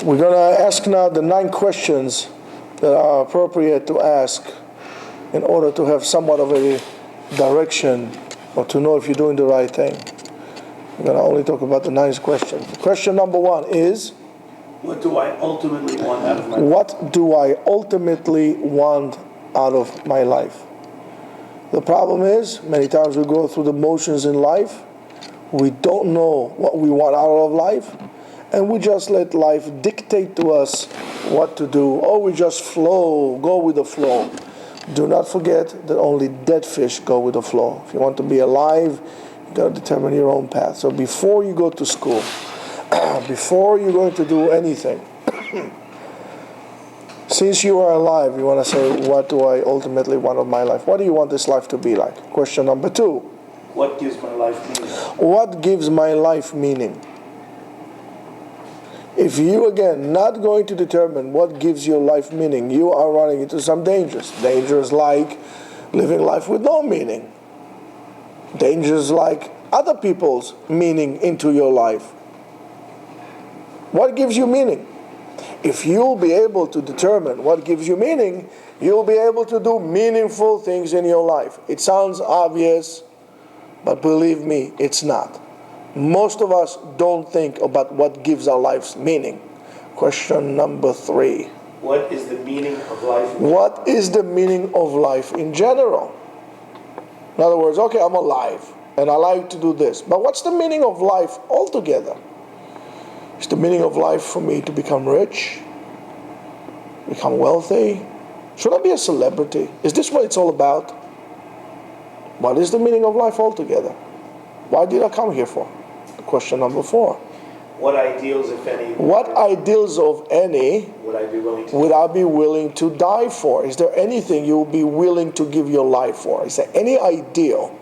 We're going to ask now the 9 questions that are appropriate to ask in order to have somewhat of a direction or to know if you're doing the right thing. We're going to only talk about the 9 questions. Question number 1 is, what do I ultimately want out of my life? What do I ultimately want out of my life? The problem is, many times we go through the motions in life. We don't know what we want out of life, and we just let life dictate to us what to do, or we just flow, go with the flow. Do not forget that only dead fish go with the flow. If you want to be alive, you got to determine your own path. So before you go to school, before you're going to do anything, since you are alive, you want to say, what do I ultimately want of my life? What do you want this life to be like? Question number 2. What gives my life meaning? What gives my life meaning? If you, again, not going to determine what gives your life meaning, you are running into some dangers. Dangers like living life with no meaning. Dangers like other people's meaning into your life. What gives you meaning? If you'll be able to determine what gives you meaning, you'll be able to do meaningful things in your life. It sounds obvious, but believe me, it's not. Most of us don't think about what gives our lives meaning. Question number 3. What is the meaning of life? What is the meaning of life in general? In other words, okay, I'm alive, and I like to do this. But what's the meaning of life altogether? Is the meaning of life for me to become rich? Become wealthy? Should I be a celebrity? Is this what it's all about? What is the meaning of life altogether? Why did I come here for? Question number 4. What ideals, if any, What ideals of any would I be willing to would I be willing to die for? Is there anything you will be willing to give your life for? Is there any ideal?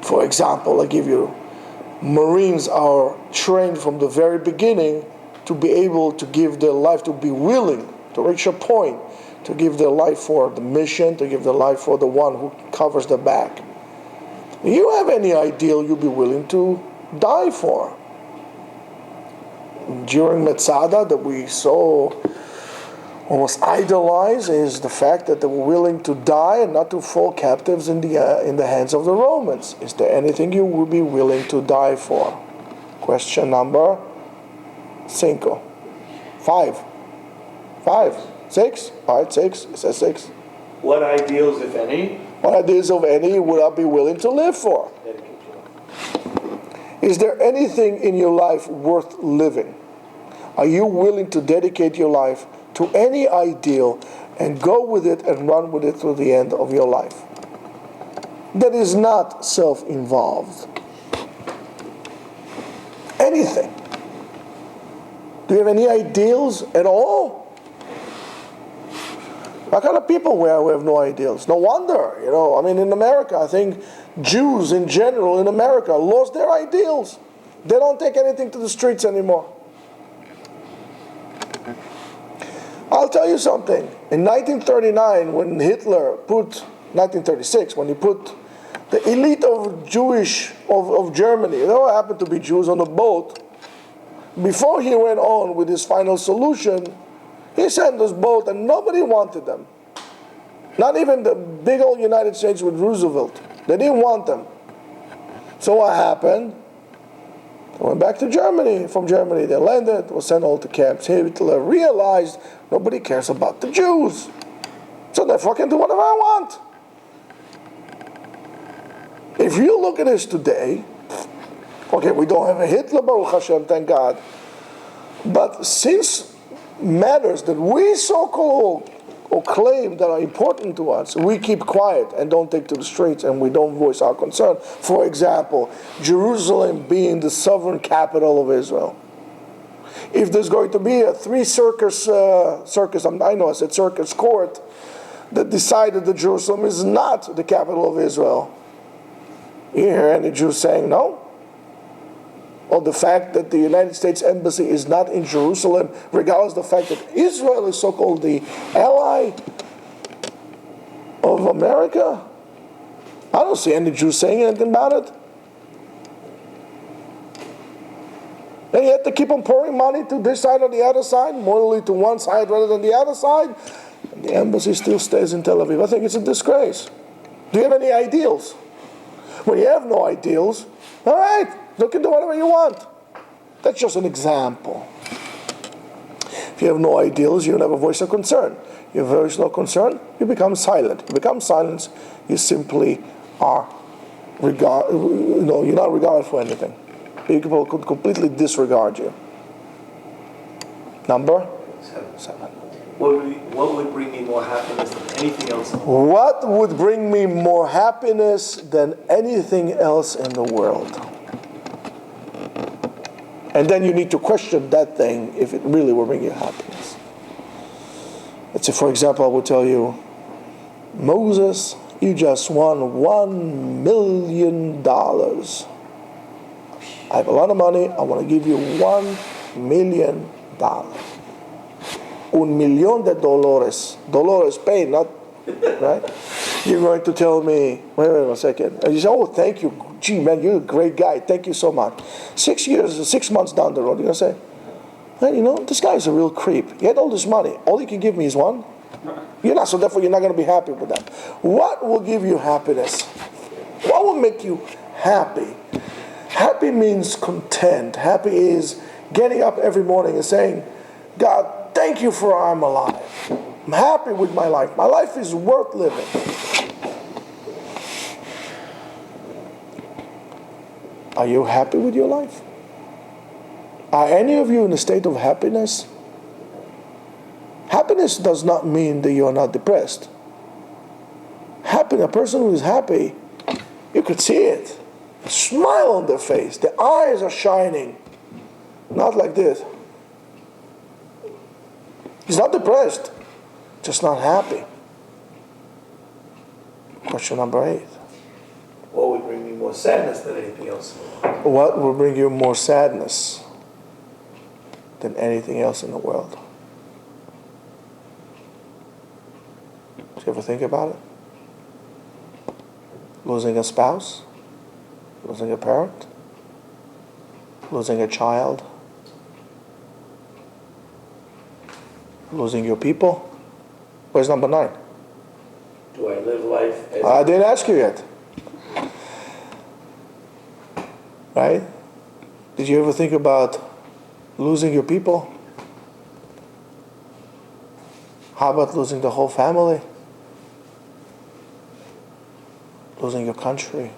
For example, I give you, Marines are trained from the very beginning to be able to give their life, to be willing to reach a point, to give their life for the mission, to give their life for the one who covers the back. Do you have any ideal you'll be willing to die for? During Metzada, that we so almost idolize is the fact that they were willing to die and not to fall captives in the hands of the Romans. Is there anything you would be willing to die for? Question number 5. 6? All right, 6. It says 6. What ideals, if any? What ideals of any would I be willing to live for? Is there anything in your life worth living? Are you willing to dedicate your life to any ideal and go with it and run with it through the end of your life? That is not self-involved. Anything. Do you have any ideals at all? What kind of people we have no ideals? No wonder, in America, I think Jews in general in America lost their ideals. They don't take anything to the streets anymore. I'll tell you something. In 1939, when Hitler 1936, when he put the elite of Germany, they all happened to be Jews, on a boat, before he went on with his final solution, he sent this boat and nobody wanted them. Not even the big old United States with Roosevelt. They didn't want them. So what happened? They went back to Germany. From Germany they landed, were sent all to camps. Hitler realized nobody cares about the Jews. So therefore I can do whatever I want. If you look at this today, okay, we don't have a Hitler, Baruch Hashem, thank God. But since matters that we so-called or claim that are important to us, we keep quiet and don't take to the streets and we don't voice our concern. For example, Jerusalem being the sovereign capital of Israel. If there's going to be a circus court that decided that Jerusalem is not the capital of Israel, you hear any Jews saying no? Or the fact that the United States Embassy is not in Jerusalem, regardless of the fact that Israel is so-called the ally of America? I don't see any Jews saying anything about it. Then you have to keep on pouring money to this side or the other side, morally to one side rather than the other side. And the embassy still stays in Tel Aviv. I think it's a disgrace. Do you have any ideals? When you have no ideals, all right, you can do whatever you want. That's just an example. If you have no ideals, you don't have a voice of concern. You have a voice of concern, you become silent. You become silent, you simply are you're not regarded for anything. People could completely disregard you. Number 7. What would bring me more happiness than anything else? What would bring me more happiness than anything else in the world? And then you need to question that thing if it really will bring you happiness. Let's say, for example, I would tell you, Moses, you just won $1 million. I have a lot of money. I want to give you $1 million. $1,000,000 Dolores pain, not, right? You're going to tell me, wait a second. And you say, oh, thank you. Gee, man, you're a great guy. Thank you so much. 6 months down the road, you're going to say, hey, this guy's a real creep. He had all this money. All he can give me is one. You're not, so therefore you're not going to be happy with that. What will give you happiness? What will make you happy? Happy means content. Happy is getting up every morning and saying, God, thank you for I'm alive. I'm happy with my life. My life is worth living. Are you happy with your life? Are any of you in a state of happiness? Happiness does not mean that you are not depressed. A person who is happy, you could see it. A smile on their face. Their eyes are shining. Not like this. He's not depressed, just not happy. Question number 8. What would bring me more sadness than anything else? What will bring you more sadness than anything else in the world? Do you ever think about it? Losing a spouse? Losing a parent? Losing a child? Losing your people? Where's number 9? Do I live life as... I didn't ask you yet. Right? Did you ever think about losing your people? How about losing the whole family? Losing your country?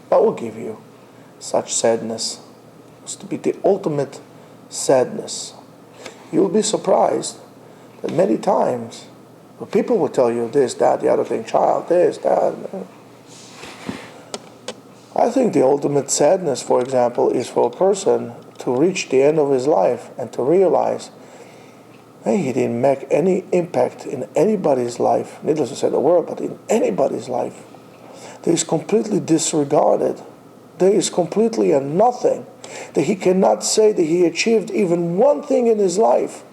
What will give you such sadness? It's to be the ultimate sadness. You'll be surprised that many times people will tell you this, that, the other thing, child, this, that. I think the ultimate sadness, for example, is for a person to reach the end of his life and to realize, hey, he didn't make any impact in anybody's life, needless to say the world, but in anybody's life. That is completely disregarded. There is completely a nothing. That he cannot say that he achieved even one thing in his life.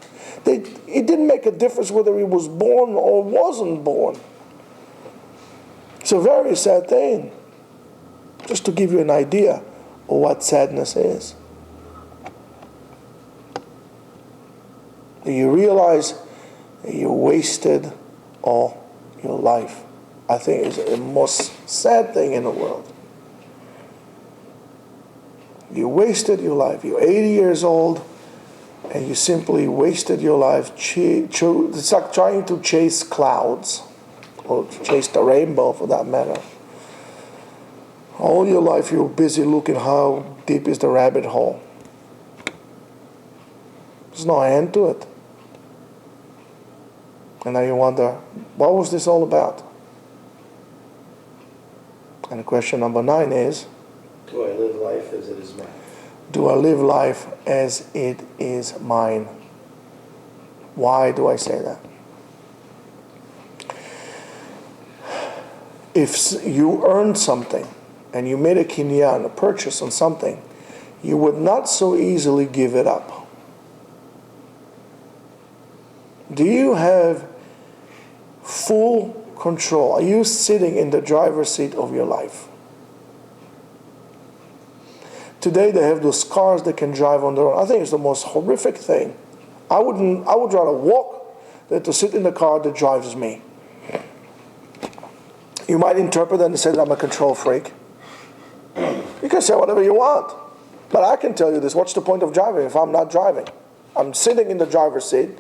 That it didn't make a difference whether he was born or wasn't born. It's a very sad thing. Just to give you an idea of what sadness is. That you realize that you wasted all your life. I think it's the most sad thing in the world. You wasted your life. You're 80 years old, and you simply wasted your life. It's like trying to chase clouds, or chase the rainbow for that matter. All your life you're busy looking how deep is the rabbit hole. There's no end to it. And now you wonder, what was this all about? And question number 9 is, do I live life as it is mine? Do I live life as it is mine? Why do I say that? If you earned something and you made a kinyan, a purchase on something, you would not so easily give it up. Do you have full control? Are you sitting in the driver's seat of your life? Today they have those cars that can drive on their own. I think it's the most horrific thing. I would rather walk than to sit in the car that drives me. You might interpret that and say that I'm a control freak. You can say whatever you want. But I can tell you this, what's the point of driving if I'm not driving? I'm sitting in the driver's seat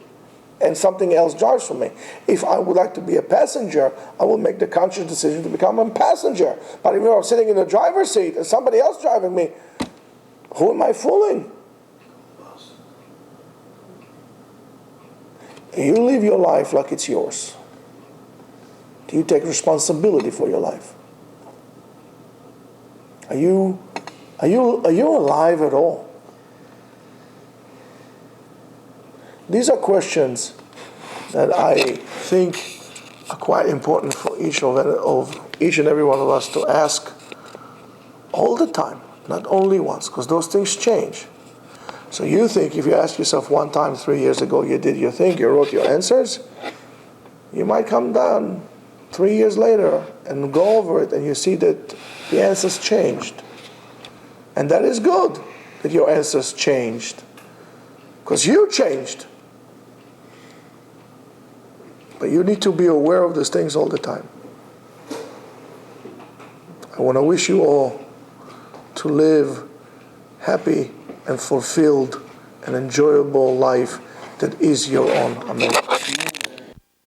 and something else drives for me. If I would like to be a passenger, I will make the conscious decision to become a passenger. But if I'm sitting in the driver's seat and somebody else driving me, who am I fooling? You live your life like it's yours. Do you take responsibility for your life? Are you alive at all? These are questions that I think are quite important for each and every one of us to ask all the time, not only once, because those things change. So you think if you ask yourself one time 3 years ago, you did your thing, you wrote your answers, you might come down 3 years later and go over it and you see that the answers changed. And that is good that your answers changed, because you changed. But you need to be aware of these things all the time. I want to wish you all to live happy and fulfilled and enjoyable life that is your own. Amen.